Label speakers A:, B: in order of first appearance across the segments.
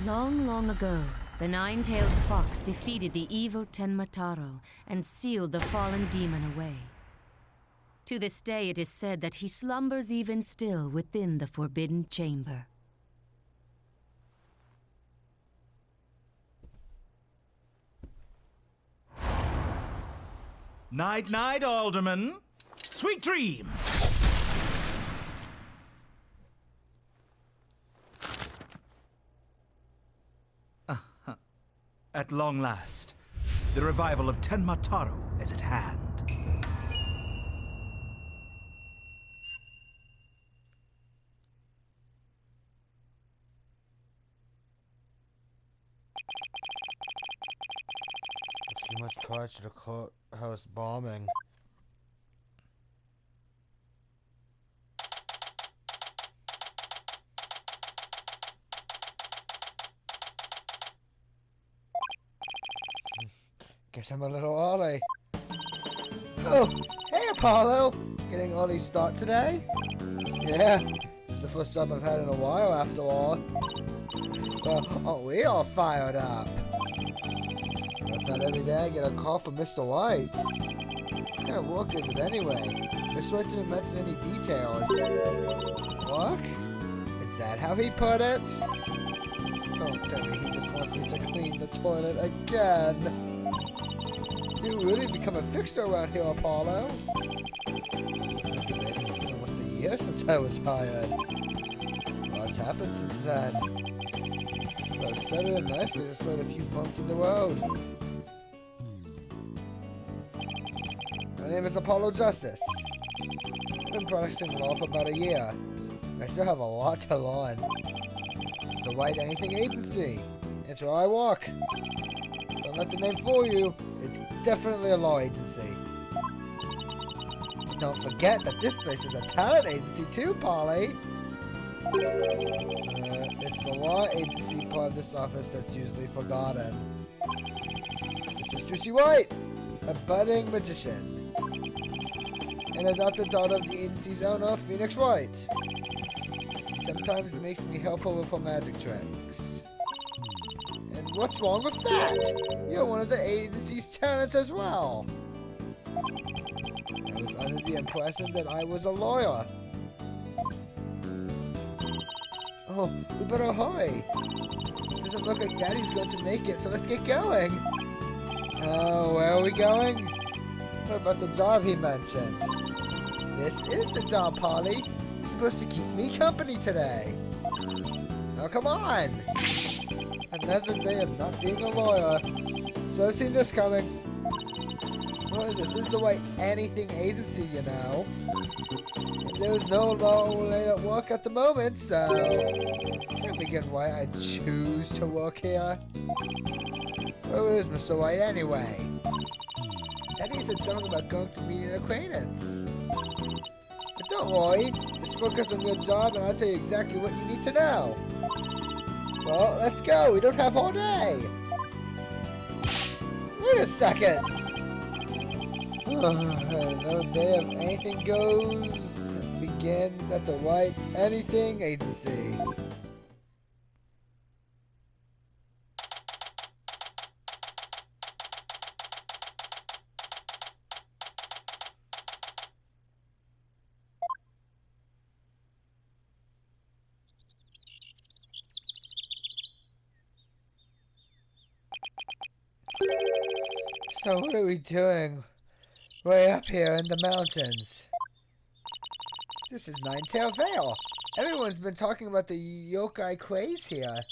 A: Long, long ago, the nine-tailed fox defeated the evil Tenmataro and sealed the fallen demon away. To this day, it is said that he slumbers even still within the forbidden chamber.
B: Night-night, Alderman. Sweet dreams! At long last, the revival of Tenmataro is at hand.
C: Too much prior to the courthouse bombing. Guess I'm a little early. Oh, hey Apollo! Getting early start today? Yeah, it's the first time I've had in a while after all. Well, aren't we all fired up? That's not every day I get a call from Mr. White. What kind of work is it anyway? Mr. White didn't mention any details. Work? Is that how he put it? Don't tell me he just wants me to clean the toilet again. You really become a fixer around here, Apollo. It's been almost a year since I was hired. Lots happened since then. But I've settled in nicely despite a few bumps in the road. My name is Apollo Justice. I've been practicing law for about a year. I still have a lot to learn. This is the White Anything Agency. It's where I work. Don't let the name fool you. It's definitely a law agency. Don't forget that this place is a talent agency too, Polly. It's the law agency part of this office that's usually forgotten. This is Jinxie White, a budding magician, and adopted daughter of the agency's owner, Phoenix White. She sometimes makes me help her with her magic tricks. And what's wrong with that? You're one of the agency's talents as well. I was under the impression that I was a lawyer. Oh, we better hurry. Doesn't look like Daddy's going to make it, so let's get going. Oh, where are we going? What about the job he mentioned? This is the job, Polly. You're supposed to keep me company today. Now come on. Another day of not being a lawyer. So I've seen this coming. Well, this is the White Anything Agency, you know. And there's no law related work at the moment, so can't begin why I choose to work here. Where is Mr. White anyway? Daddy said something about going to meet an acquaintance. But don't worry, just focus on your job and I'll tell you exactly what you need to know. Well, let's go. We don't have all day. Wait a second. Another day of anything goes begins at the White Anything Agency. So what are we doing way up here in the mountains? This is Ninetail Vale. Everyone's been talking about the yokai craze here.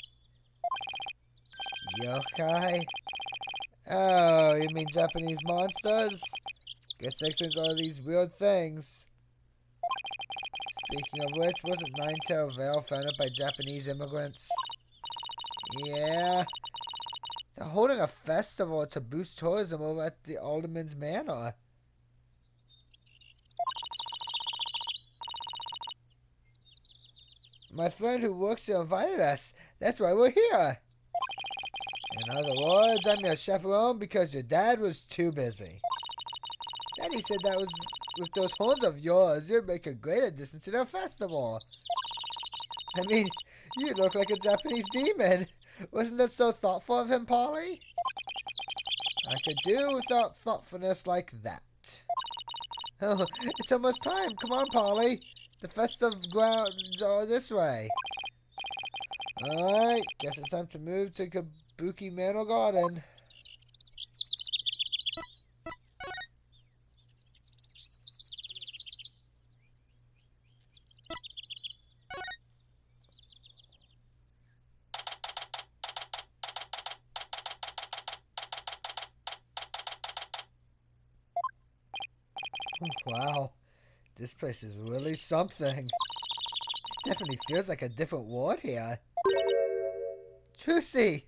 C: Yokai? Oh, you mean Japanese monsters? Guess that explains all these weird things. Speaking of which, wasn't Ninetail Vale founded by Japanese immigrants? Yeah. They're holding a festival to boost tourism over at the Alderman's Manor. My friend who works here invited us. That's why we're here. In other words, I'm your chaperone because your dad was too busy. Daddy said that was with those horns of yours, you'd make a great addition to their festival. I mean, you look like a Japanese demon. Wasn't that so thoughtful of him, Polly? I could do without thoughtfulness like that. Oh, it's almost time. Come on, Polly. The festive grounds are this way. Alright, guess it's time to move to Kabuki Manor Garden. Wow, this place is really something. It definitely feels like a different world here. Trucy!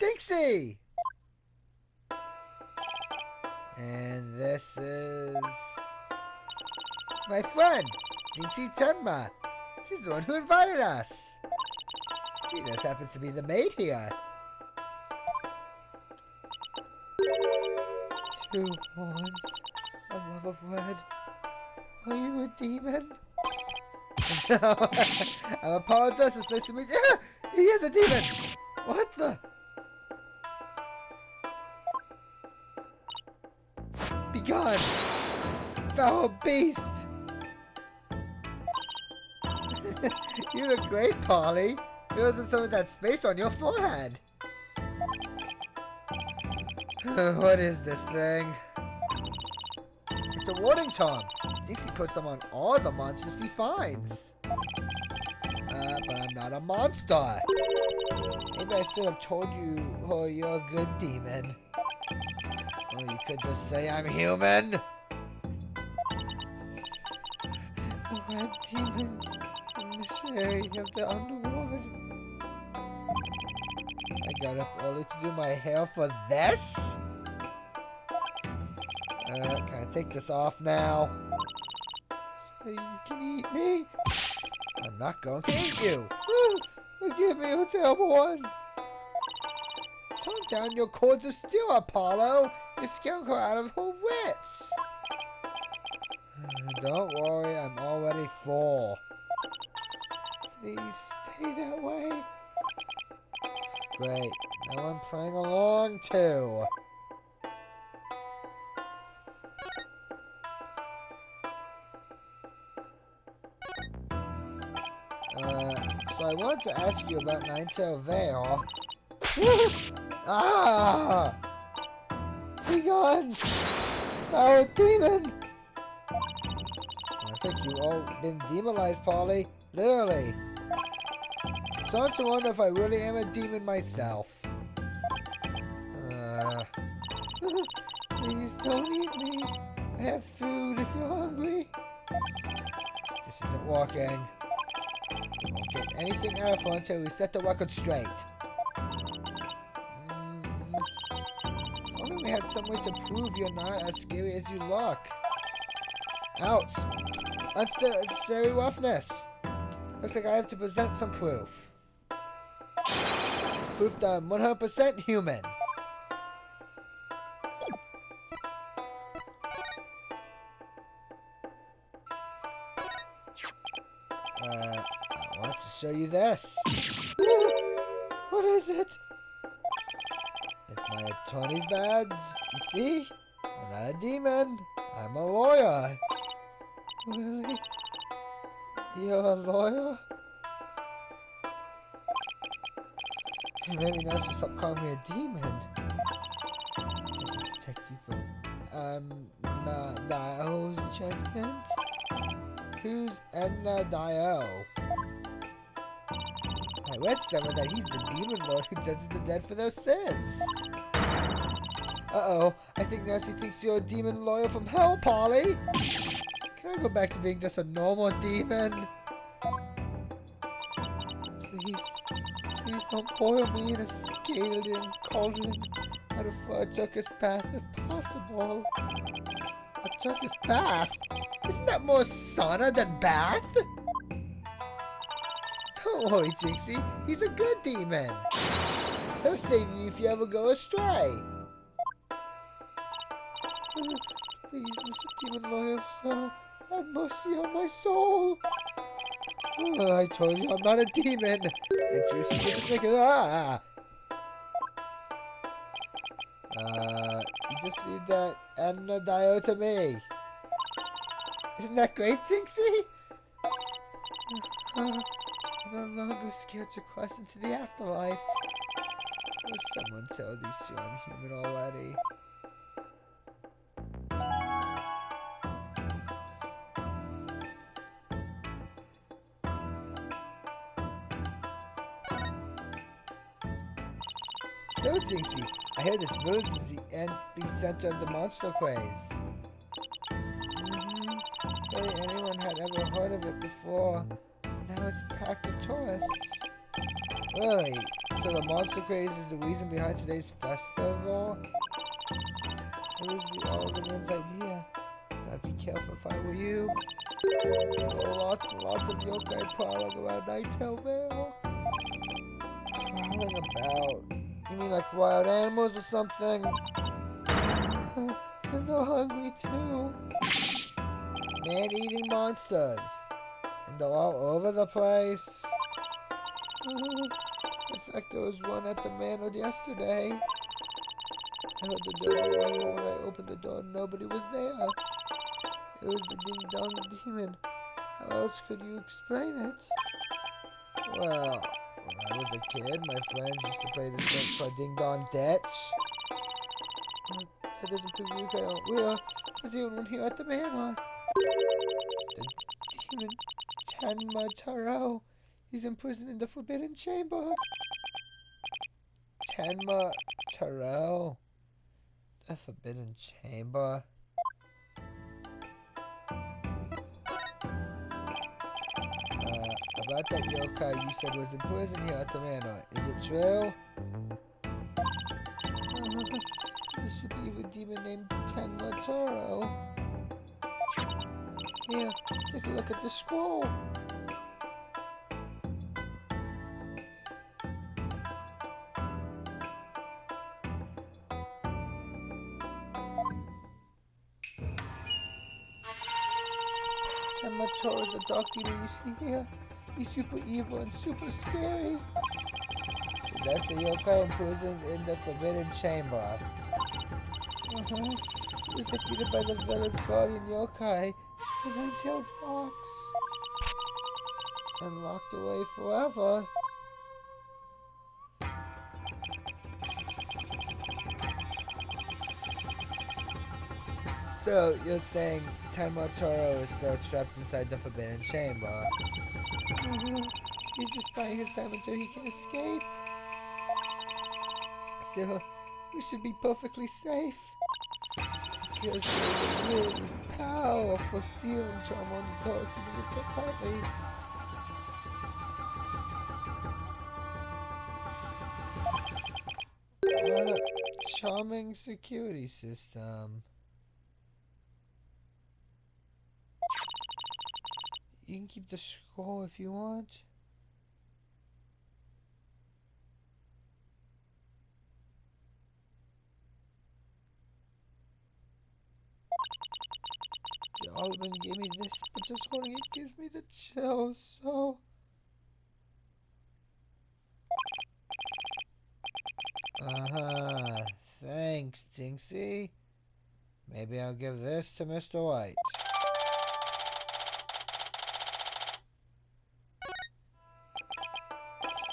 C: Jinxie! And this is my friend, Jinxie Tenma. She's the one who invited us. She just happens to be the maid here. Two horns, a love of red. Are you a demon? No, I apologize. It's nice to meet you. He is a demon. What the? Be gone, foul beast. You look great, Polly. There wasn't some of that space on your forehead. What is this thing? It's a warning charm. Jinxie puts them on all the monsters he finds. But I'm not a monster. Maybe I should have told you, oh, you're a good demon. Or you could just say I'm human. The red demon, the missionary of the underworld. I got up early to do my hair for this? Can I take this off now? So you can eat me? I'm not going to eat you! Forgive me, a terrible one! Tone down your cords of steel, Apollo! You're scaring her out of her wits! Don't worry, I'm already full. Please stay that way. Great. Now I'm playing along too. So I want to ask you about Nine-Tail Veil. Ah! Be gone! Our demon! I think you've all been demonized, Polly. Literally. Starting to wonder if I really am a demon myself. Please don't eat me. I have food if you're hungry. This isn't working. We won't get anything out of her until we set the record straight. If only we had some way to prove you're not as scary as you look. Ouch! Unnecessary roughness. Looks like I have to present some proof. Proof that I'm 100% human. I want to show you this. What is it? It's my attorney's badge. You see? I'm not a demon. I'm a lawyer. Really? You're a lawyer? Maybe now she'll stop calling me a demon. Does it protect you from Dio's enchantment? Who's Dio? I read somewhere that he's the demon lord who judges the dead for their sins. Uh-oh, I think now she thinks you're a demon lawyer from hell, Polly. Can I go back to being just a normal demon? Please don't boil me in a scalding cauldron out of a Furchucker's bath if possible. A Furchucker's bath? Isn't that more sauna than bath? Don't worry, Jinxie. He's a good demon. He'll save you if you ever go astray. Please, Mr. Demon Lawyer, sir, have mercy on my soul. Oh, I told you I'm not a demon. It's you to just make it. Ah! You just leave that Dio to me. Isn't that great, Jinxie? I'm no longer scared to cross into the afterlife. Will someone tell these two I'm human already? So, Jinxie, I heard this village is the epicenter of the monster craze. Barely anyone had ever heard of it before. Now it's packed with tourists. Really? So the monster craze is the reason behind today's festival? It was the alderman's idea. I'd be careful if I were you. There were lots and lots of yokai prowling around Ninetale Vale. Prowling about? You mean like wild animals or something? And they're hungry too. Man-eating monsters. And they're all over the place. In fact, there was one at the manor yesterday. I heard the door ring, but when I opened the door, nobody was there. It was the ding-dong demon. How else could you explain it? Well, when I was a kid, my friends used to play this game called Ding Dong Ditch. That doesn't prove you guys aren't real. There's the only one here at the manor. The demon Tenma. He's imprisoned in the Forbidden Chamber. Tenma. The Forbidden Chamber. About that yokai you said was in prison here at the manor. Is it true? This should be a demon named Tenma. Here, take a look at the scroll. Tenma is the dark demon you see here. He's super evil and super scary. So that's the yokai imprisoned in the Forbidden Chamber. He was defeated by the village guardian yokai, the nine-tailed fox, and locked away forever. So, you're saying Tenma is still trapped inside the Forbidden Chamber? He's just buying his time until he can escape. So, we should be perfectly safe. Because there's a really powerful sealing charm on the door keeping it so tightly. What a charming security system. You can keep the scroll if you want. The alderman gave me this, but just holding it gives me the chills, so... Thanks, Jinxie. Maybe I'll give this to Mr. White.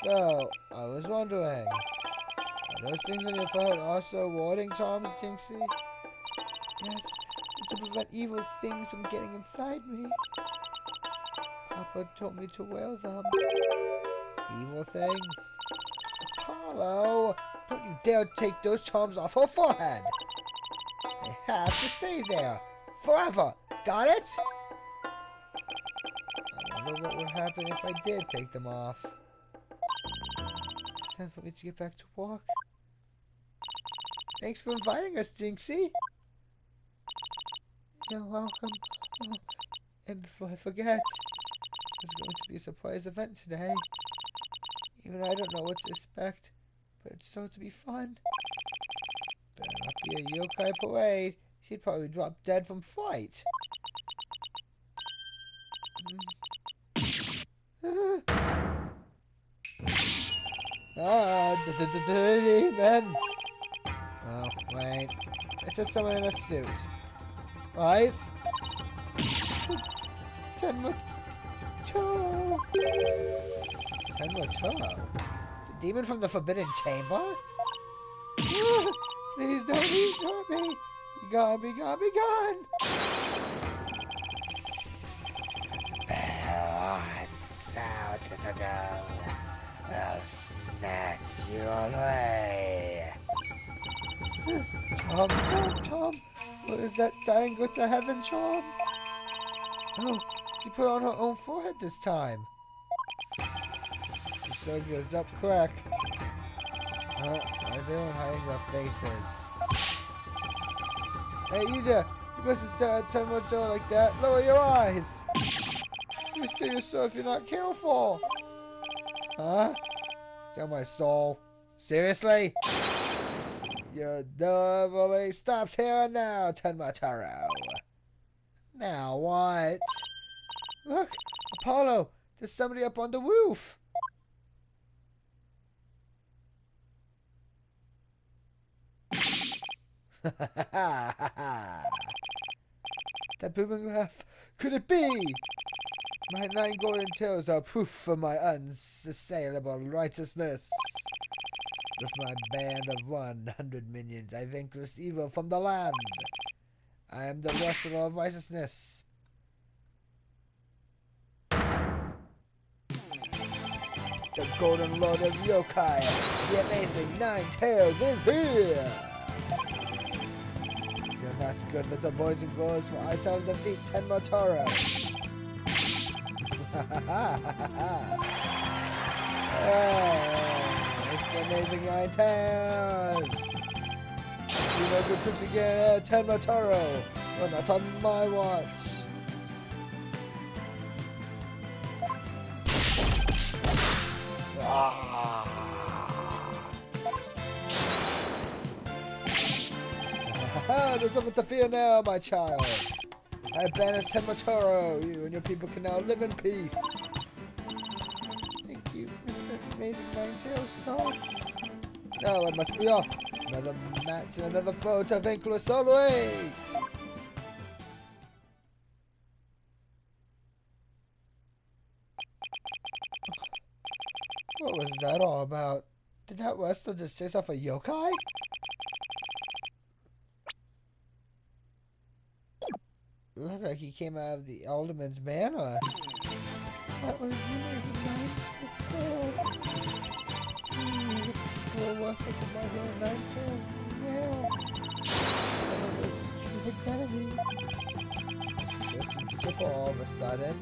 C: So, I was wondering, are those things on your forehead also warding charms, Jinxie? Yes, to prevent evil things from getting inside me. Papa told me to wear them. Evil things? Apollo, don't you dare take those charms off her forehead. They have to stay there, forever. Got it? I wonder what would happen if I did take them off. It's time for me to get back to work. Thanks for inviting us, Jinxie. You're welcome. Oh, and before I forget, there's going to be a surprise event today. Even I don't know what to expect, but it's sure to be fun. Better not be a yokai parade. She'd probably drop dead from fright. The demon. Oh, wait. It's just someone in a suit. Right? Tenma Toro. Tenma Toro? The demon from the Forbidden Chamber? Please don't eat me. Be gone, be gone, be gone. I'll snatch you away. Tom. What is that dying go to heaven, Tom? Oh, she put on her own forehead this time. She sure goes up quick. Why is everyone hiding their faces? Hey, you there! You mustn't stare at Tenma Toro like that. Lower your eyes! You steal your soul if you're not careful! Huh? Steal my soul? Seriously? Your devilly stops here now, Tenma Toro. Now what? Look! Apollo! There's somebody up on the roof! That booming laugh. Could it be? My 9 golden tails are proof of my unassailable righteousness. With my band of 100 minions, I vanquished evil from the land. I am the wrestler of righteousness. The golden lord of yokai, the amazing 9 tails is here. You're not good, little boys and girls, for I shall defeat Tenma Toro. It's the amazing 9 tails. Do no good tricks again, Tenma Toro. Well, not on my watch. There's nothing to fear now, my child. I banish Tenma Toro. You and your people can now live in peace. Thank you, Mr. Amazing 9 Tails. So, now I must be off. Another match and another foe to vanquish. So wait. What was that all about? Did that wrestler just chase off a yokai? Looked like he came out of the Alderman's manor. That was really nice. Well, what's up with my little 9 tails? Yeah. That was his true identity. She just seems simple all of a sudden.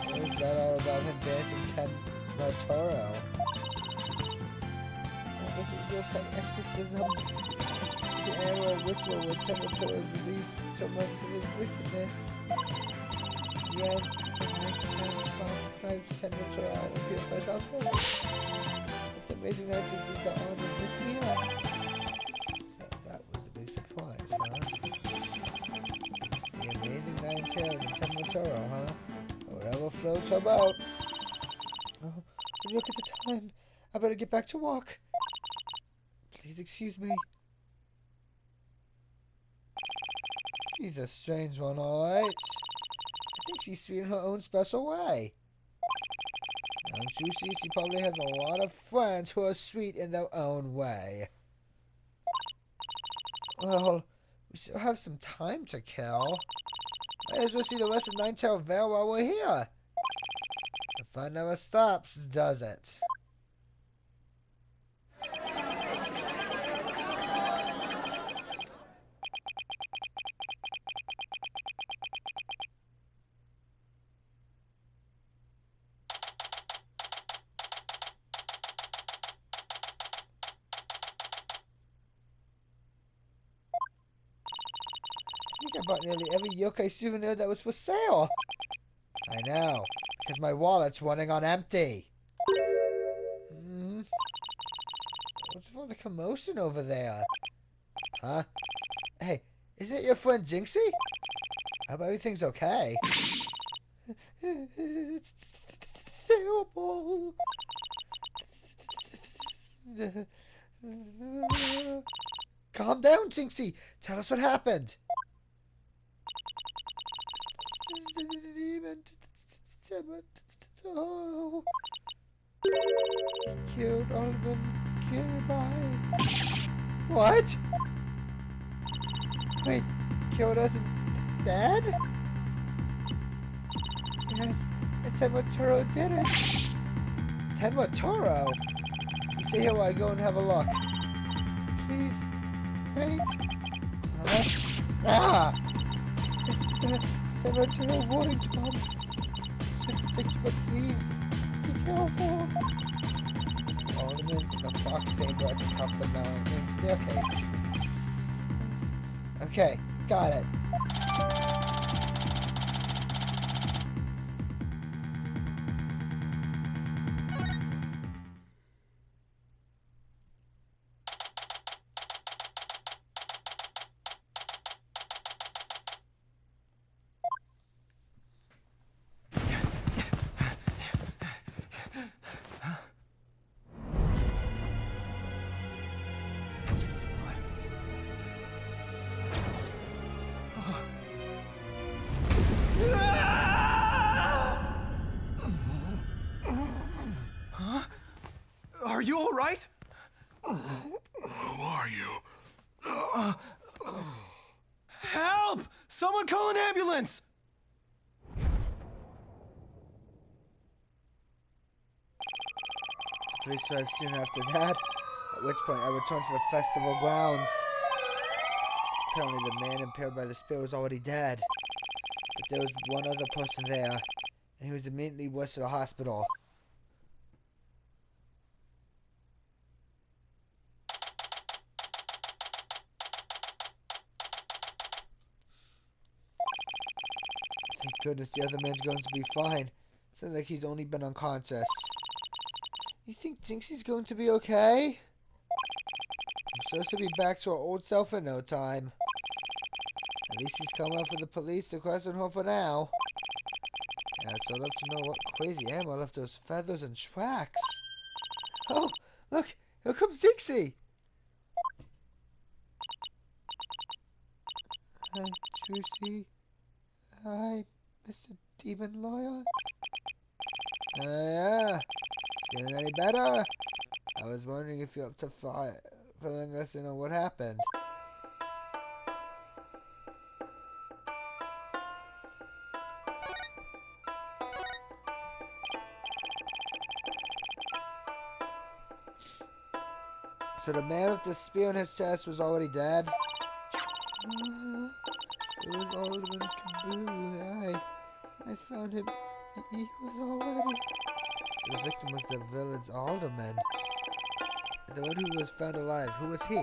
C: What was that all about him dancing Tenma Toro? That was a real kind of exorcism. It's an annual ritual where Tenma Toro is released so much of his wickedness. Yet, the next time Fox types Tenma Toro out and purifies out there. The amazing artist is the honors this year. So that was a big surprise, huh? The amazing 9 tails and Tenma Toro, huh? Whatever floats her boat. Oh, look at the time. I better get back to work. Please excuse me. She's a strange one, alright. I think she's sweet in her own special way. I'm sure she probably has a lot of friends who are sweet in their own way. Well, we still have some time to kill. Might as well see the rest of 9 Tail Vale while we're here. The fun never stops, does it? I think I bought nearly every yokai souvenir that was for sale. I know, because my wallet's running on empty. What's for the commotion over there? Huh? Hey, is it your friend Jinxie? I hope everything's okay. It's terrible. Calm down, Jinxie. Tell us what happened. Oh. He killed Alderman Kirby. What? Wait, killed us Dad? Yes, and Tenmatoro did it. Tenmatoro? You stay here while I go and have a look. Please, wait. It's Tenmatoro warning Tom. But please, be careful. Ornaments and the fox chamber at the top of the main staircase. Okay, got it.
B: Are you all right?
D: Who are you?
B: Help! Someone call an ambulance!
C: Police arrived soon after that, at which point I returned to the festival grounds. Apparently the man impaired by the spirit was already dead. But there was one other person there, and he was immediately rushed to the hospital. Thank goodness the other man's going to be fine. Sounds like he's only been unconscious. You think Jinxie's going to be okay? I'm sure she'll be back to her old self in no time. At least he's coming up for the police to question her for now. Yeah, so I'd love to know what crazy animal left those feathers and tracks. Oh, look! Here comes Jinxie! Hi, Juicy. Hi, Mr. Demon Lawyer. Yeah. Feeling any better? I was wondering if you're up to filling us in on what happened. So the man with the spear in his chest was already dead? It was Alderman Kaboo. I found him. He was already... So the victim was the village alderman. The one who was found alive, who was he?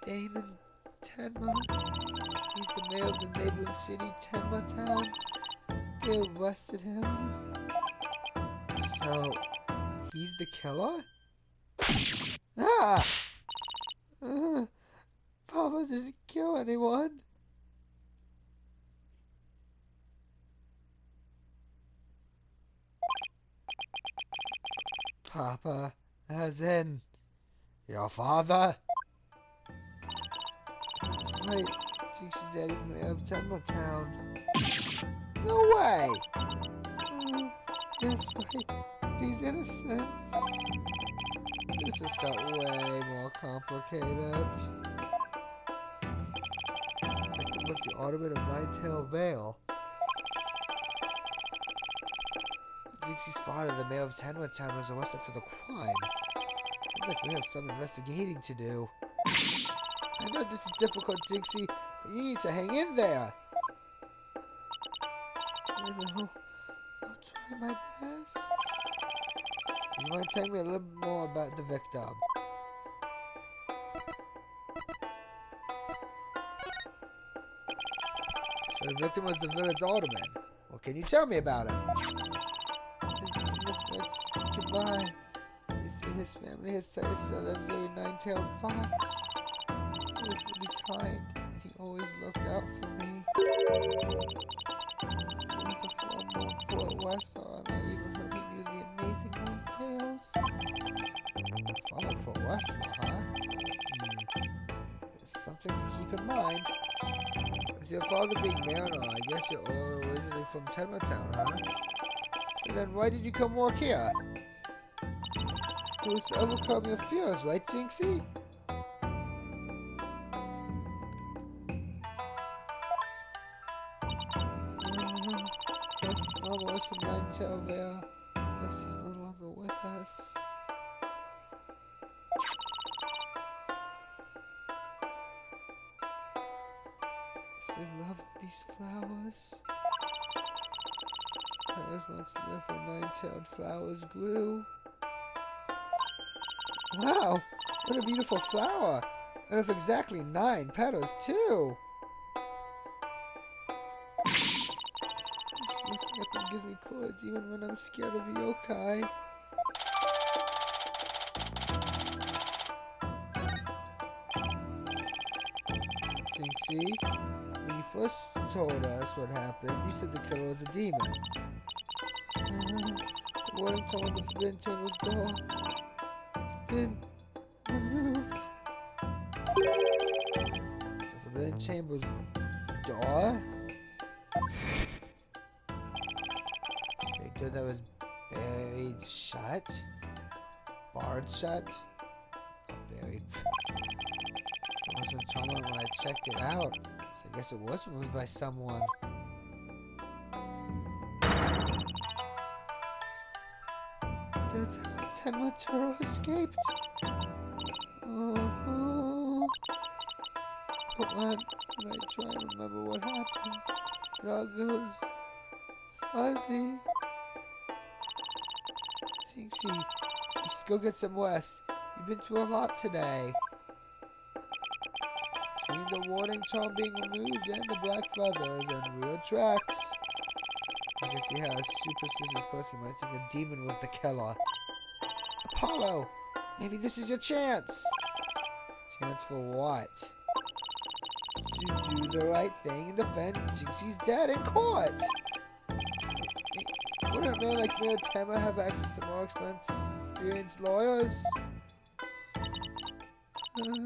C: Damon Tenma. He's the mayor of the neighboring city, Tenma Town. They arrested him. So, he's the killer? Ah! Papa didn't kill anyone. Papa, as in your father? That's right. Jinxie's daddy's mayor of Tenma Town. No way! That's right. He's innocent. This has got way more complicated. The victim was the Alderman of Ninetail Vale. Jinxie's father, the mayor of Tenma Town, was arrested for the crime. Seems like we have some investigating to do. I know this is difficult, Jinxie, but you need to hang in there. I know. I'll try my best. You might tell me a little more about the victim. So the victim was the village alderman. What can you tell me about him? His name was Rex. Goodbye. They say his family has said that's a nine-tailed fox. He was really kind, and he always looked out for me. He was a former poet wrestler, and I even heard he knew the amazing nine tails. Former poet wrestler, huh? It's something to keep in mind. With your father being Mariner, I guess you're all originally from Town, huh? So then why did you come work here? It was to overcome your fears, right, Jinxie? Guess Mama was from Ninetail there. Guess she's no longer with us. She loved these flowers. Flowers once lived where nine-tailed flowers grew. Wow! What a beautiful flower! And with exactly 9 petals, too! Just looking at them gives me chords even when I'm scared of yokai. Jinxie, when you first told us what happened, you said the killer was a demon. The warning tone on the forbidden table's door. It's been removed. The forbidden chamber's door? A door that was buried shut? Barred shut? Not buried. It wasn't trauma when I checked it out, so I guess it was removed by someone. That's how Tenmaturo escaped. Oh. But when I try and remember what happened, it all goes fuzzy. Jinxie, you should go get some rest. You've been through a lot today. Between the warning charm being removed and the black feathers and real tracks, I can see how a superstitious person might think a demon was the killer. Apollo, maybe this is your chance. Chance for what? To do the right thing and defend Jinxie's dad in court. Wouldn't a man like me or Tema have access to more experienced lawyers? You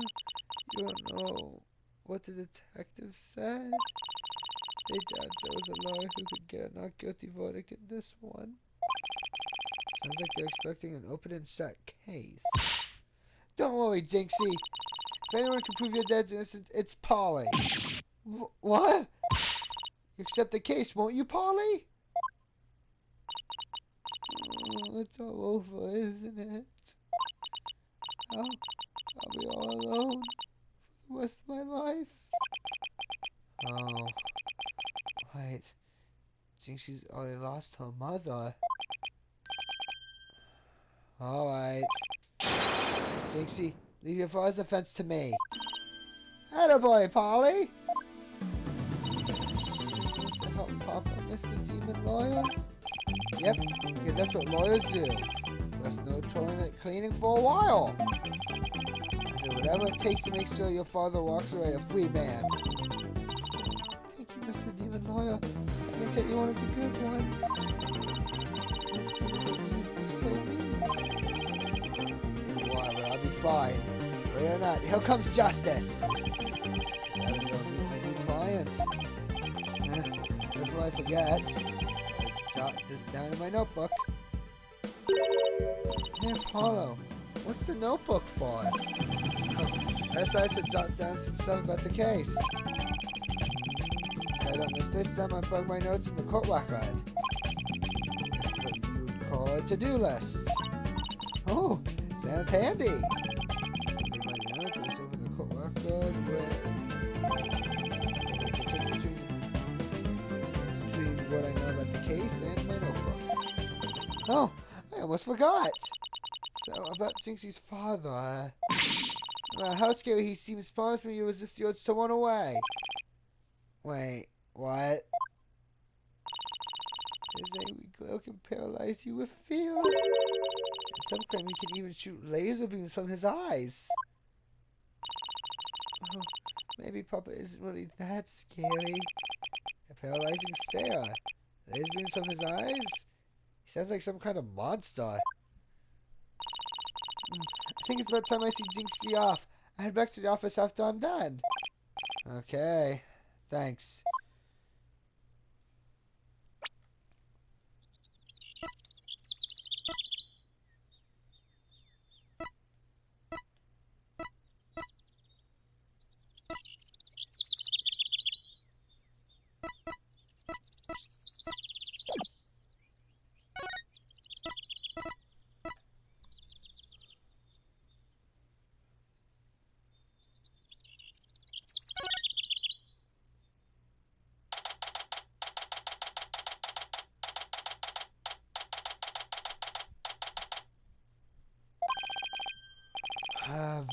C: don't know what the detective said? They doubt there was a lawyer who could get a not guilty verdict in this one. Sounds like they're expecting an open and shut case. Don't worry, Jinxie. If anyone can prove your dad's innocent, it's Polly. What? You accept the case, won't you, Polly? Oh, it's all over, isn't it? I'll be all alone for the rest of my life. Oh, wait. Jinxie's already lost her mother. Alright. Jinxie, leave your father's offense to me. Attaboy, Polly! To help Papa, Mr. Demon Lawyer? Yep, because that's what lawyers do. Plus no toilet cleaning for a while. I'll do whatever it takes to make sure your father walks away a free man. Thank you, Mr. Demon Lawyer. I can tell you one of the good ones. So mean. Whatever, I'll be fine. Believe it or not, here comes justice. I have to go meet my new client. Before I forget, I'll jot this down in my notebook. Hey, Apollo, what's the notebook for? I decided to jot down some stuff about the case. So I don't miss this time, I plug my notes in the court record. This is what you would call a to-do list. Oh, sounds handy. Read my notes, just open the court record between what I know about the case and my notebook. Oh, I almost forgot. So, about Jinxie's father. How scary he seems. Promise me you resist the urge to run away. Wait, what? His angry glow can paralyze you with fear. And some claim he can even shoot laser beams from his eyes. Oh, maybe Papa isn't really that scary. If paralyzing stare. Laser beams from his eyes? He sounds like some kind of monster. I think it's about time I see Jinxie off. I head back to the office after I'm done. Okay. Thanks.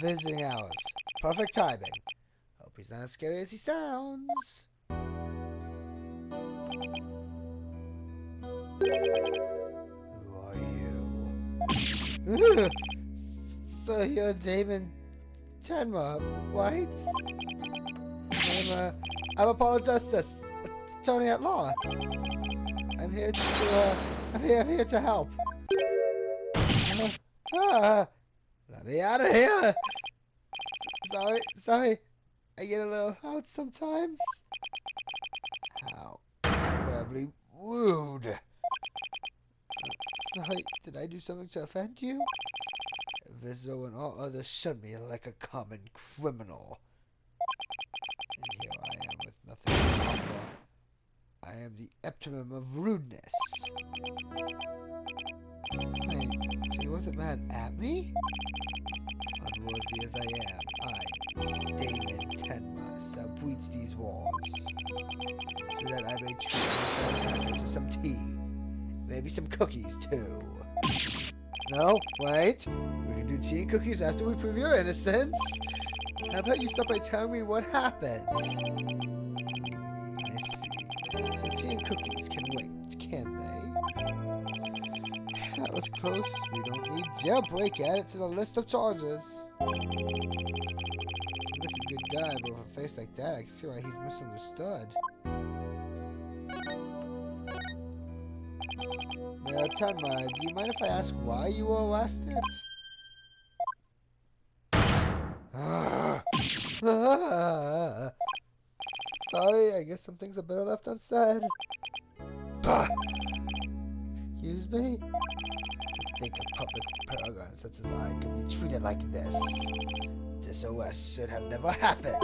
C: Visiting hours. Perfect timing. Hope he's not as scary as he sounds. Who are you? So you're Damon Tenma, right? I'm Apologist, Tony at Law. I'm here to help. Let me out of here! Sorry. I get a little out sometimes. How incredibly rude. Sorry, did I do something to offend you? A visitor and all others shun me like a common criminal. And here I am with nothing to offer. I am the epitome of rudeness. Wait, so he wasn't mad at me? Unworthy as I am, I, Damon Tenma, shall breach these walls, so that I may treat you to some tea, maybe some cookies too. No, wait, we can do tea and cookies after we prove your innocence. How about you start by telling me what happened? I see. So tea and cookies can wait, can they? That was close. We don't need jailbreak. Add it to the list of charges. Seems like a good guy, but with a face like that, I can see why he's misunderstood. Mayor Tenma, do you mind if I ask why you were arrested? Sorry, I guess some things are better left unsaid. Excuse me? To think a public paragon such as I can be treated like this. This arrest should have never happened.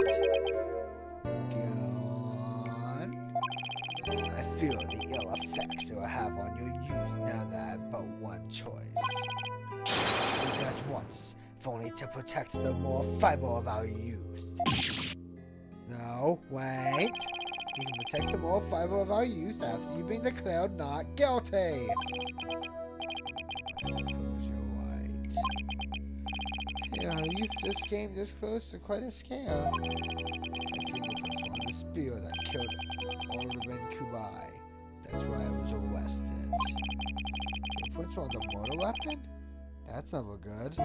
C: Gone. I feel the ill effects it will have on your youth now that I have but one choice. Leave at once, if only to protect the more fiber of our youth. No, wait. You can protect the moral fiber of our youth after you've been declared not guilty. I suppose you're right. Yeah, youth just came this close to quite a scare. My fingerprints were on the spear that killed Alderman Kubai. That's why I was arrested. Fingerprints were on the motor weapon? That's never good.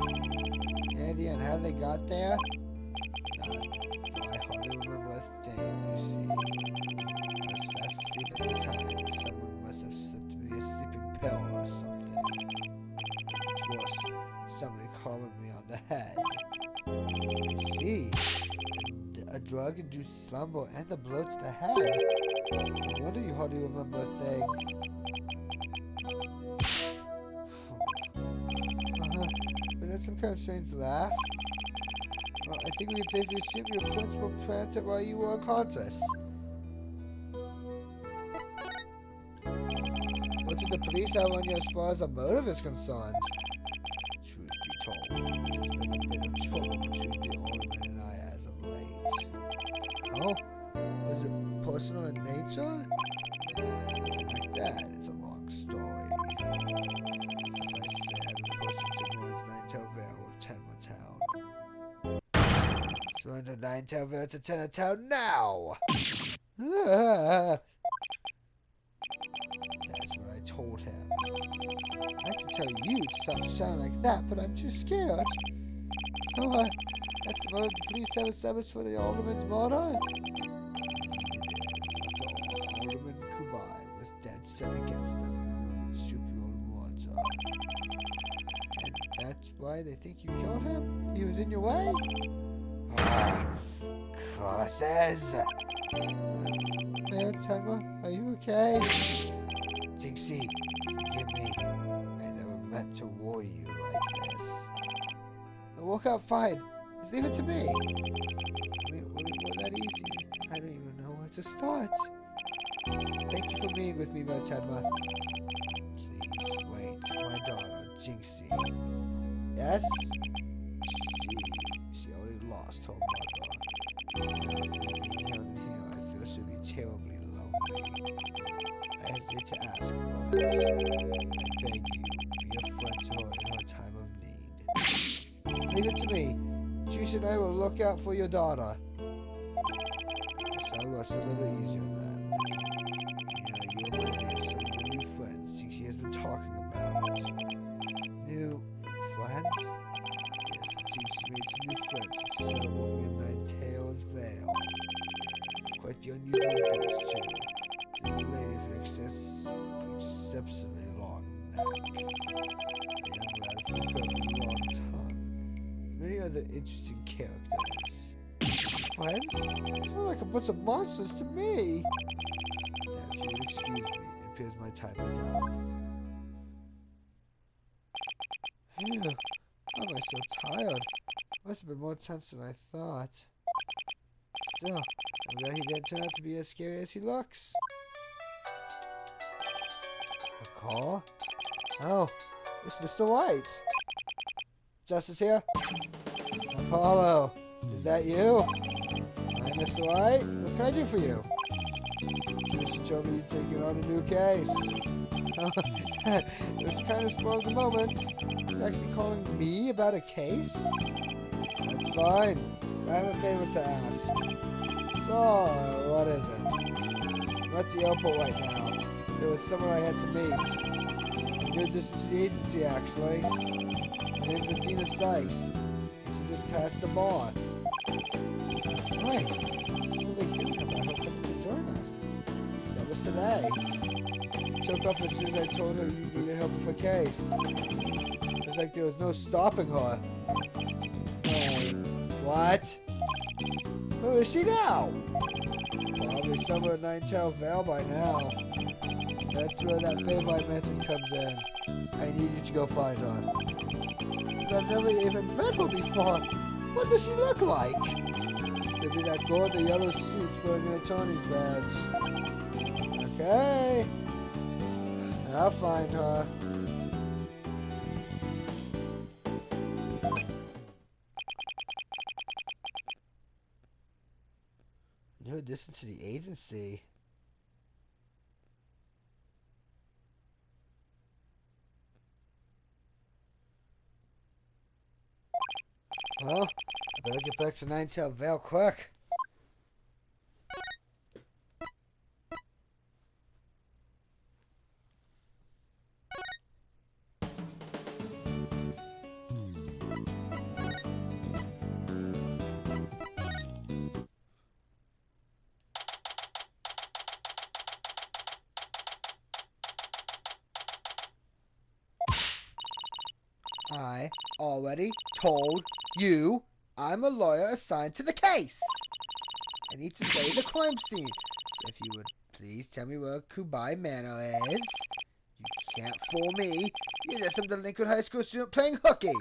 C: Any idea on how they got there? None. I hardly remember a thing, you see. I was fast asleep at the time. Someone must have slipped me a sleeping pill or something. What's worse, somebody clobbered me on the head. I see. A drug-induced slumber and a blow to the head. No wonder you hardly remember a thing. Was that some kind of strange laugh? Well, I think we can safely assume your prints were planted while you were unconscious. What did the police have on you as far as a motive is concerned? Truth be told, there's been a bit of trouble between the alderman and I as of late. Oh? Was it personal in nature? Nothing like that. It's a long story. Suffice to say, I've been pushing towards Nine-Tail Vale with Tenma Town. Surrender Nine-Tail Vale to Tenma Town now! That's what I told him. I have to tell you to stop sounding like that, but I'm too scared. So, that's the motive the police have established for the alderman's murder? Indeed it is. After all Alderman Kubai was dead set against them. Stupid old water. And that's why they think you killed him? He was in your way? Ah, curses! Mayor Tenma, are you okay? Jinxie, forgive me. I never meant to worry you like this. It'll work out fine. Just leave it to me. What that easy? I don't even know where to start. Thank you for being with me, Mayor Tenma. Please wait. My daughter, Jinxie. Yes? She already lost her mother. Now with me being held here, I feel she'll be terribly lonely. I hesitate to ask, but I beg you, be a friend to her in her time of need. Leave it to me. Juice and I will look out for your daughter. Yes, I'll rest a little easier then. You remind me of some of the new friends Jinxie has been talking about. New friends? Yes, it seems she made some new friends since she started working in Nine-Tails Vale. Quite the unusual voice, too. She's a lady with an exceptionally long neck. A young lad with an incredibly long tongue. And many other interesting characters. Friends? It's more like a bunch of monsters to me. Now, if you would excuse me, it appears my time is up. Phew, why am I so tired? Must have been more tense than I thought. Still, I'm glad he didn't turn out to be as scary as he looks. A call? Oh, it's Mr. White. Justice here? Apollo, is that you? Hi, Mr. White. What can I do for you? Juicy told me you're taking on a new case. Oh, it was kind of spoiled the moment. He's actually calling me about a case? That's fine. I have a favor to ask. So, what is it? I'm at the airport right now. There was someone I had to meet. Near distance to the agency, actually. My name's Adina Sykes. He's just past the bar. That's right. We're hearing about her coming to join us. That was today. She choke up as soon as I told her you needed help with a case. It was like there was no stopping her. Hey, what? Who is she now? Probably somewhere in Nine-Tails Vale by now. That's where that favor I mentioned comes in. I need you to go find her. But I've never even met her before. What does she look like? She'll be that girl in the yellow suit sporting an attorney's badge. Okay. I'll find her. No distance to the agency. Well, I better get back to Nine-Tails Vale quick. I already told you I'm a lawyer assigned to the case. I need to study the crime scene. So if you would please tell me where Kubai Manor is. You can't fool me. You're just some delinquent high school student playing hooky.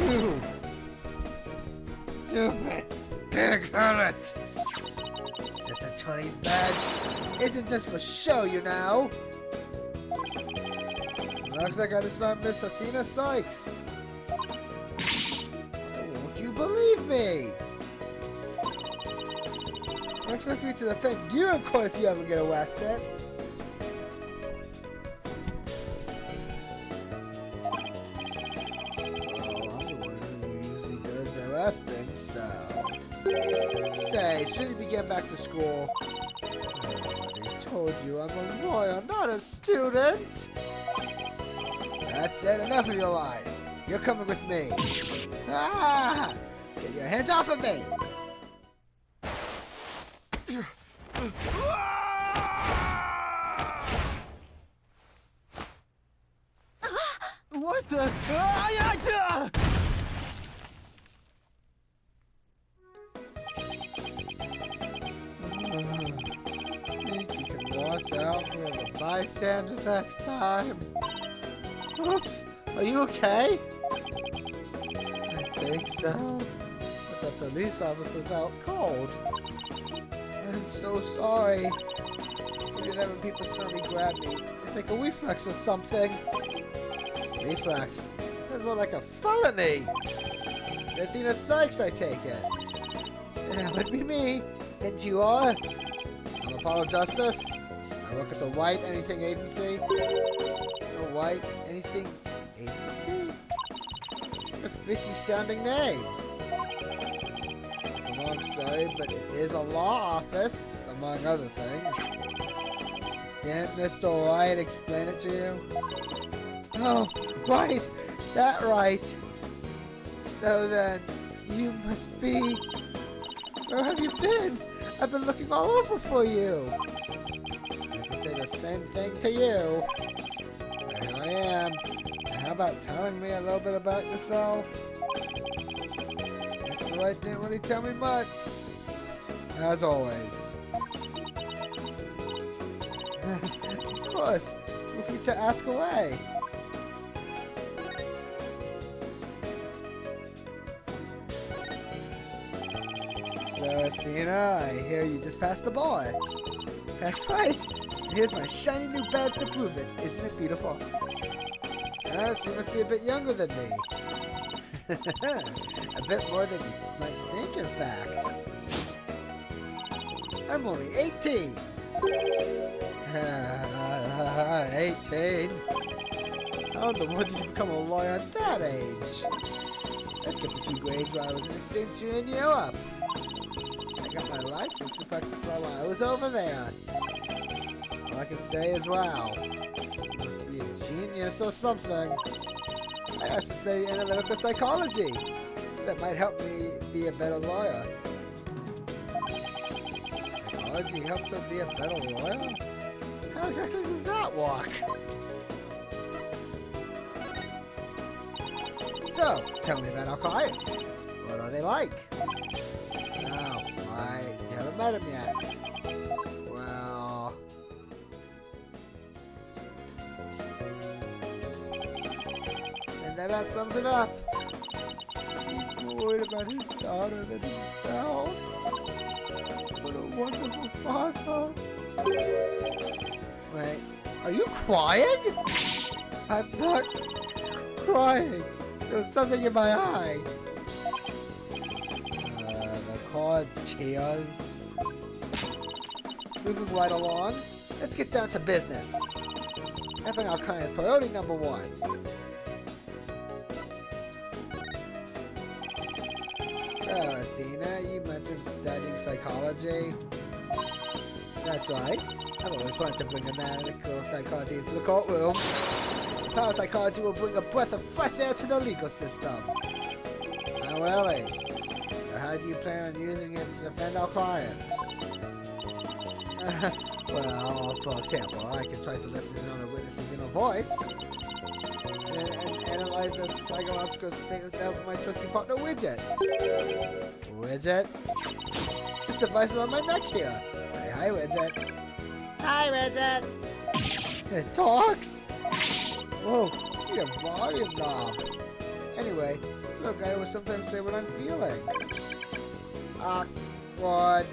C: You stupid big harlot. This attorney's badge isn't just for show, you know. Looks like I just found Miss Athena Sykes. Won't you believe me? I expect me to defend you in court if you ever get arrested. Well, I'm the one who usually does the arresting, so... Say, shouldn't you be getting back to school? I already told you I'm a lawyer, not a student. That's it, enough of your lies. You're coming with me. Ah! Get your hands off of me!
B: What the?
C: Think you can watch out for the bystanders next time. Oops, are you okay? I think so. But the police officer's out cold. I'm so sorry. Maybe that when people suddenly grab me, it's like a reflex or something. Reflex? Sounds more like a felony. Athena Sykes, I take it. That would be me. And you are? I'm Apollo Justice. I work at the White Anything Agency. The White Anything Agency? What a fishy sounding name. It's a long story, but it is a law office, among other things. Didn't Mr. White explain it to you? Oh, right. That right. So then, you must be... Where have you been? I've been looking all over for you. I can say the same thing to you. Here I am. Now how about telling me a little bit about yourself? Mr. White didn't really tell me much. As always. Of course. Feel free to ask away. So, Athena, I hear you just passed the bar. That's right. And here's my shiny new badge to prove it. Isn't it beautiful? Yes, you must be a bit younger than me. A bit more than you might think, in fact. I'm only 18. 18? How in the world did you become a lawyer at that age? I skipped a few grades while I was an exchange student in Europe. I got my license to practice law while I was over there. All I can say is wow. You must be a genius or something. I have to study analytical psychology. That might help me be a better lawyer. Psychology helps her be a better lawyer? How exactly does that work? So, tell me about our clients. What are they like? Oh, I haven't met him yet. Well... And that about sums it up. He's more worried about his daughter than himself. What a wonderful father. Wait, are you crying? I'm not crying. There was something in my eye. They're called tears. Moving right along, let's get down to business. Helping our clients priority number one. So, Athena, you mentioned studying psychology. That's right. I've always wanted to bring analytical psychology into the courtroom. The power of psychology will bring a breath of fresh air to the legal system. Oh, really? So how do you plan on using it to defend our client? Well, for example, I can try to listen in on a witness's inner voice and analyze the psychological state of my trusty partner, Widget. Widget? This device around my neck here. Say hi, Widget. Hi, Widget. It talks? Whoa, you're a volume knob. Anyway, look, I will sometimes say what I'm feeling. Awkward.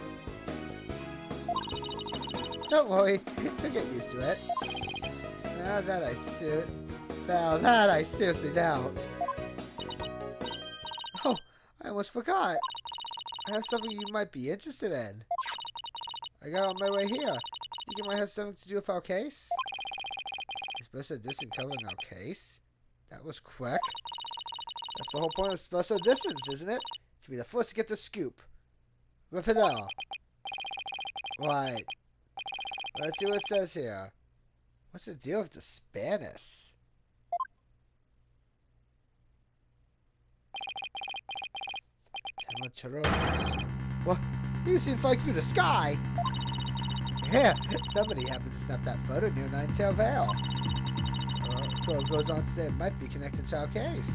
C: Don't worry, you'll get used to it. Now that I seriously doubt. Oh, I almost forgot. I have something you might be interested in. I got on my way here. Think it might have something to do with our case? Special edition covering our case? That was quick. That's the whole point of special editions, isn't it? To be the first to get the scoop. Rip it all. Right. Let's see what it says here. What's the deal with the Spanish? What? You seem to fly through the sky. Yeah, somebody happens to snap that photo near Ninetail Vale. Crow goes on to say it might be connected to our case.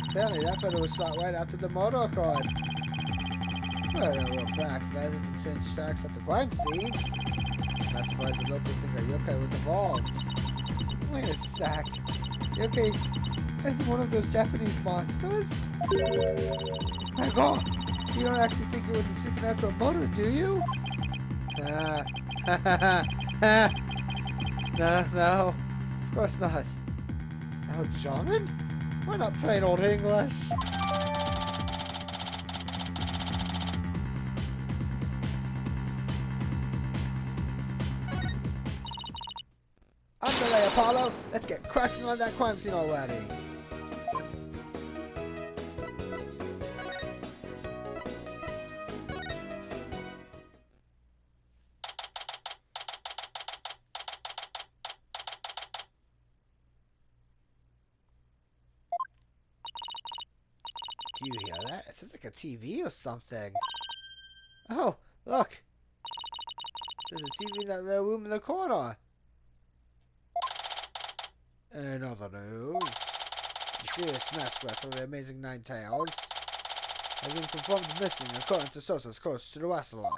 C: Apparently, that photo was shot right after the motor card. Well, they look back. Guys, and strange tracks at the crime scene. I'm not surprised the locals think that yokai was involved. Wait a sec. Yokai is one of those Japanese monsters? My God, you don't actually think it was a supernatural motor, do you? No, of course not. Now German? Why not plain old English? Underlay, Apollo! Let's get cracking on that crime scene already! Do you hear that? It sounds like a TV or something. Oh, look! There's a TV in that little room in the corner. In other news, the serious mask wrestler of the Amazing Nine Tails has been confirmed missing according to sources close to the wrestler.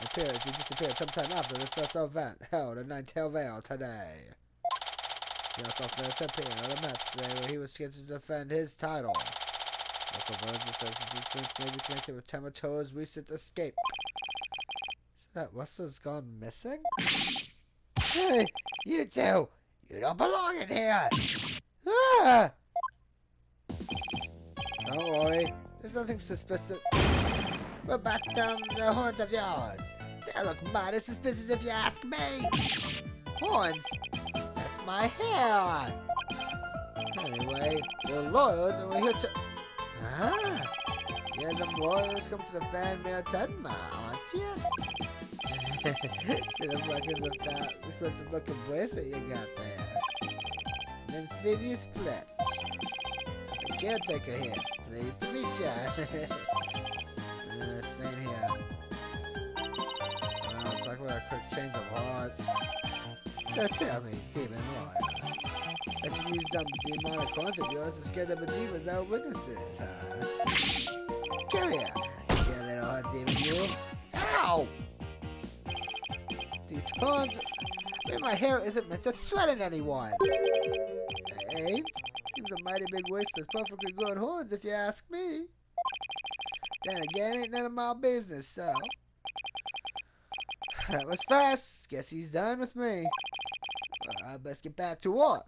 C: It appears he disappeared sometime after the special event held in Ninetail Vale today. He also failed to appear at a match today where he was scheduled to defend his title. Local version says that these points may be connected with Tamato's recent escape. So that wrestler's gone missing? Hey, you two! You don't belong in here! Ah! Don't worry, there's nothing suspicious. But the horns of yours. They look mighty suspicious if you ask me. Horns? That's my hair. Anyway, we're lawyers and we're here to... Ah! Yeah, them lawyers come to defend me at Tenma, aren't you? Should have fucking with that expensive looking bracelet you got there. An amphibious flesh. The caretaker here. Pleased to meet ya. Same here. Well, talk about a quick change of heart. That's how me, demon lawyer. That you use them demonic horns of yours to scare the bejeebers out of witnesses, Come here, you little hot demon, you. Ow! These horns, my hair isn't meant to threaten anyone. Ain't? Seems a mighty big waste of perfectly good horns if you ask me. Then again, ain't none of my business, so. That was fast. Guess he's done with me. Well, I best get back to work.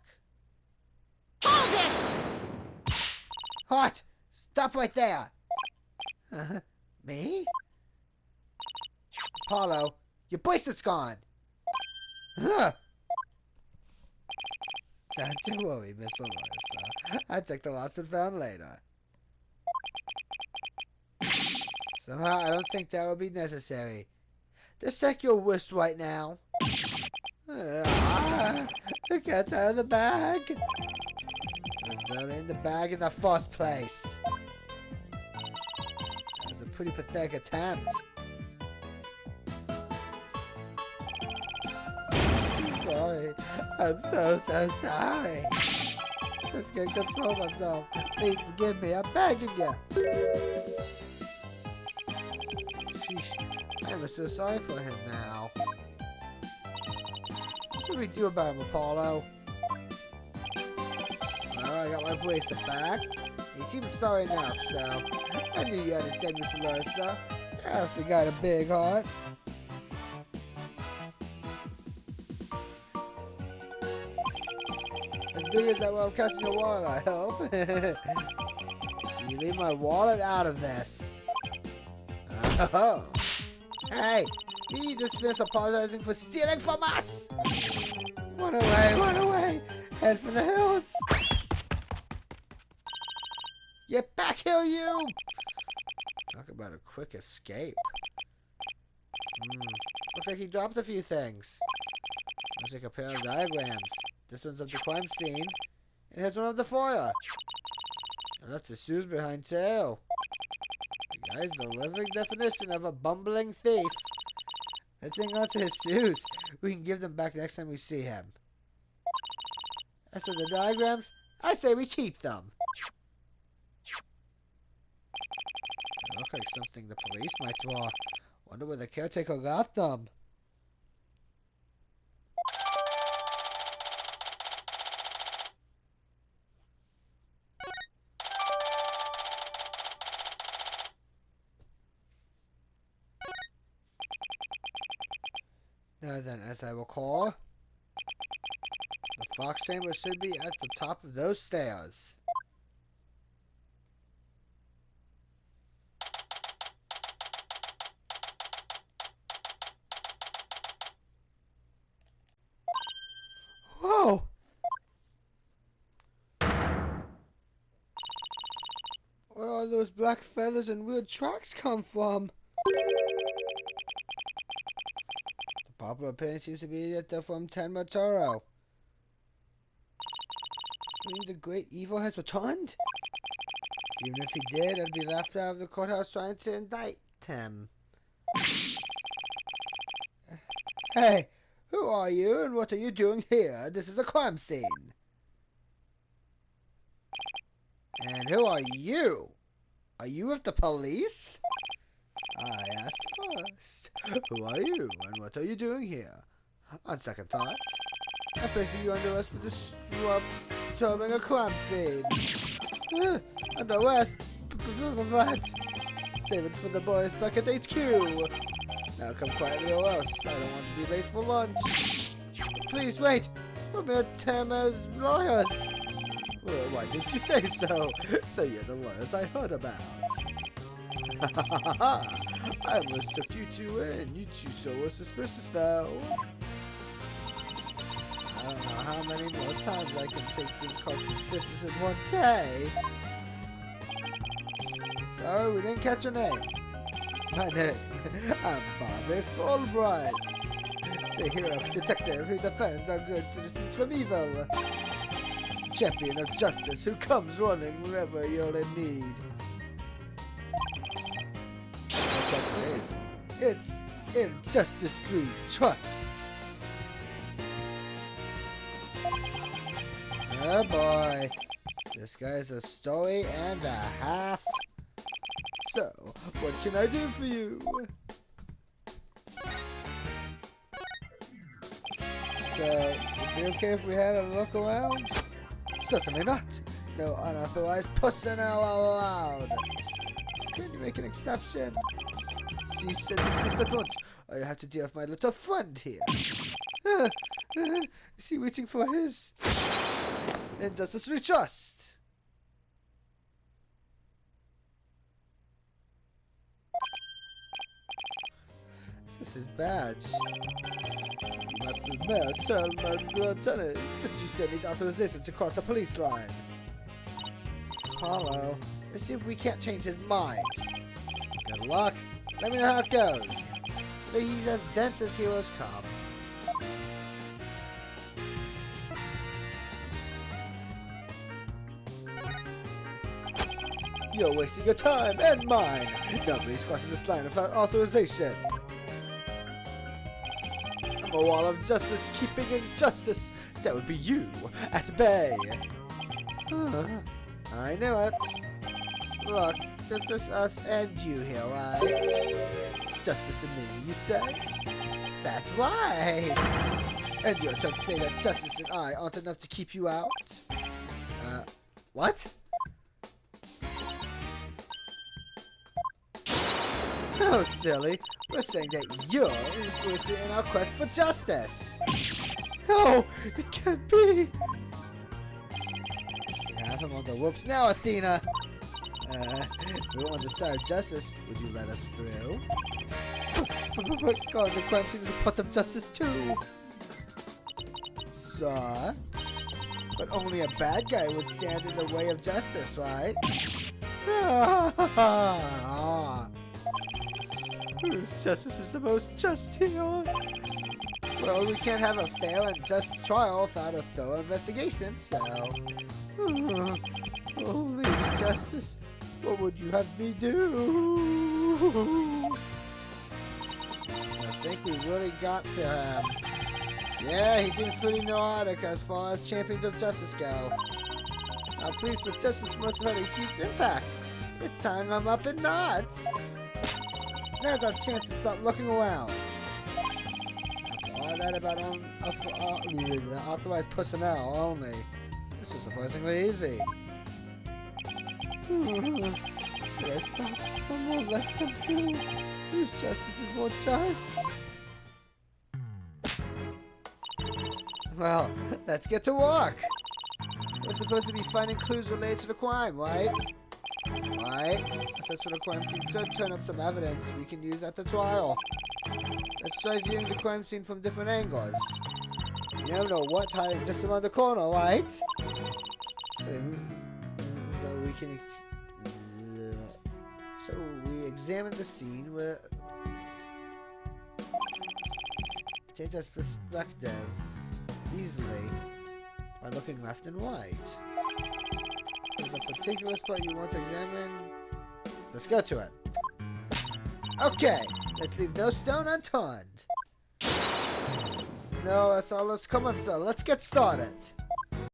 A: Hold it!
C: What? Stop right there. Me? Apollo, your bracelet's gone. Huh. Don't you worry, Miss Alyssa. I'll check the lost and found later. Somehow, I don't think that will be necessary. Just check your wrist right now. The cat's out of the bag. There's barely in the bag in the first place. That was a pretty pathetic attempt. Sorry. I'm so sorry. Just can't control myself. Please forgive me. I'm begging you. Sheesh. I'm so sorry for him now. What should we do about him, Apollo? Well, I got my bracelet back. He seems sorry enough, so I knew you understand, Mr. Larissa. I also got a big heart. As big as that while I'm catching your wallet, I hope. You leave my wallet out of this. Oh. Hey, did you just finish apologizing for stealing from us? Run away, run away. Head for the hills. Get back here, you! Talk about a quick escape. Looks like he dropped a few things. Looks like a pair of diagrams. This one's of the crime scene. And here's one of the fire. And that's his shoes behind too. Guy's the living definition of a bumbling thief. Let's hang on to his shoes. We can give them back next time we see him. As for the diagrams, I say we keep them. They look like something the police might draw. Wonder where the caretaker got them. Now then, as I recall, the fox chamber should be at the top of those stairs. Whoa! Where all those black feathers and weird tracks come from? The popular opinion seems to be that they're from Tenmatoro. You mean the great evil has returned? Even if he did, I'd be left out of the courthouse trying to indict him. Hey, who are you and what are you doing here? This is a crime scene. And who are you? Are you with the police? I asked first. Who are you and what are you doing here? On second thought, I'm placing you under arrest for disturbing a crime scene. Under arrest? But save it for the boys back at HQ. Now come quietly or else. I don't want to be late for lunch. Please wait. We're mere Tama's lawyers. Well, why didn't you say so? So you're the lawyers I heard about. I almost took you two in. You two so were suspicious though. I don't know how many more times I can take being called suspicious in one day. Sorry, we didn't catch your name. My name, I'm Bobby Fulbright, the hero detective who defends our good citizens from evil. Champion of justice who comes running whenever you're in need. My catchphrase, it's in justice we trust. Oh boy, this guy's a story and a half. So, what can I do for you? So, would it be okay if we had a look around? Certainly not. No unauthorized personnel allowed. Can you make an exception? Cease and desist at once. I have to deal with my little friend here. Is he waiting for his injustice we trust? This is his badge. You must be mayor, tell my lieutenant that you still need authorization to cross the police line. Hello. Let's see if we can't change his mind. Good luck. Let me know how it goes. But he's as dense as heroes come. You're wasting your time and mine. Nobody's crossing this line without authorization. I'm a wall of justice keeping injustice. That would be you at bay. I knew it. Look, there's just us and you here, right? Justice and me, you say? That's right. And you're trying to say that justice and I aren't enough to keep you out? What? Oh, silly. We're saying that you're implicit in our quest for justice. No, it can't be. You have him on the whoops now, Athena. If we want to serve justice, would you let us through? But God, the crime scene is a part of justice too. Sir? But only a bad guy would stand in the way of justice, right? Whose justice is the most just here? Well, we can't have a fair and just trial without a thorough investigation, so... only justice What would you have me do? I think we really got to him. Yeah, he seems pretty neurotic as far as champions of justice go. I'm pleased, but justice must have had a huge impact. It's time I'm up in knots. Now's our chance to stop looking around. After all that about authorized personnel only, this was surprisingly easy. Should I stop? I'm more less than true. Whose justice is more just? Well, let's get to work. We're supposed to be finding clues related to the crime, right? Right? Assess for the crime scene should turn up some evidence we can use at the trial. Let's try viewing the crime scene from different angles. You never know what's hiding just around the corner, right? So we examine the scene where change our perspective easily by looking left and right. There's a particular spot you want to examine. Let's go to it. Okay, let's leave no stone unturned. No, that's all. Come on, sir. Let's get started.